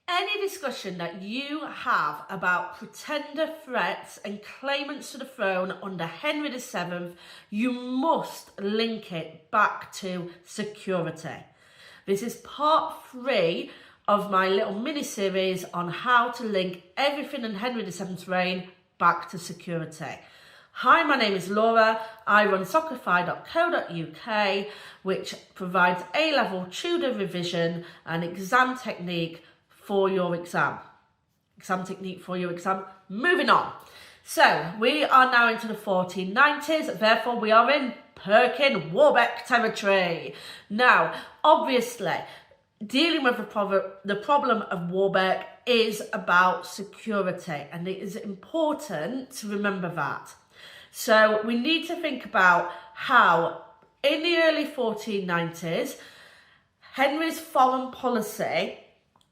Any discussion that you have about pretender threats and claimants to the throne under Henry VII, you must link it back to security. This is part 3 of my little mini-series on how to link everything in Henry VII's reign back to security. Hi, my name is Laura. I run soccerfy.co.uk, which provides A-level Tudor revision and exam technique for your exam. Moving on. So we are now into the 1490s, therefore we are in Perkin-Warbeck territory. Now, obviously, dealing with the problem of Warbeck is about security, and it is important to remember that. So we need to think about how, in the early 1490s, Henry's foreign policy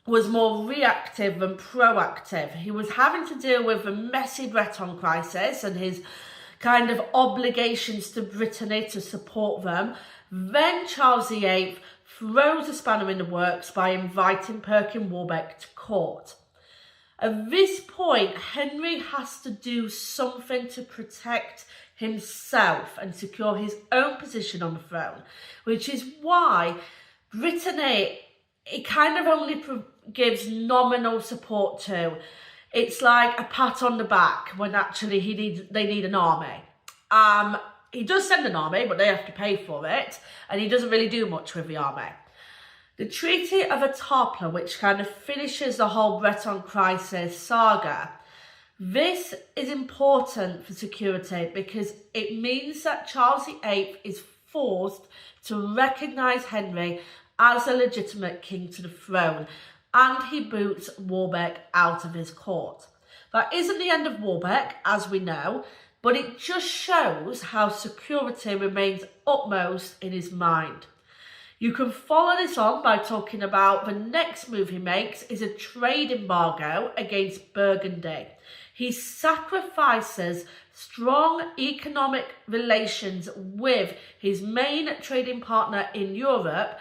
was more reactive than proactive. He was having to deal with the messy Breton crisis and his kind of obligations to Brittany to support them. Then Charles VIII throws a spanner in the works by inviting Perkin-Warbeck to court. At this point, Henry has to do something to protect himself and secure his own position on the throne, which is why Brittany, it kind of only gives nominal support to. It's like a pat on the back when actually they need an army. He does send an army, but they have to pay for it, and he doesn't really do much with the army. The Treaty of Etaples, which kind of finishes the whole Breton crisis saga, this is important for security because it means that Charles VIII is forced to recognise Henry as a legitimate king to the throne, and he boots Warbeck out of his court. That isn't the end of Warbeck, as we know, but it just shows how security remains upmost in his mind. You can follow this on by talking about the next move he makes is a trade embargo against Burgundy. He sacrifices strong economic relations with his main trading partner in Europe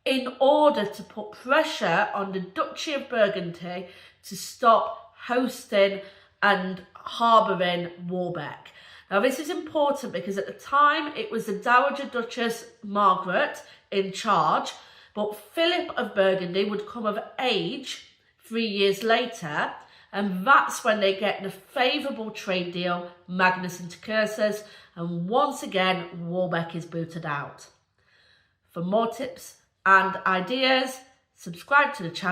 in order to put pressure on the Duchy of Burgundy to stop hosting and harbouring Warbeck. Now, this is important because at the time it was the Dowager Duchess Margaret in charge, but Philip of Burgundy would come of age 3 years later, and that's when they get the favourable trade deal, Magnus into Curses, and once again Warbeck is booted out. For more tips and ideas, subscribe to the channel.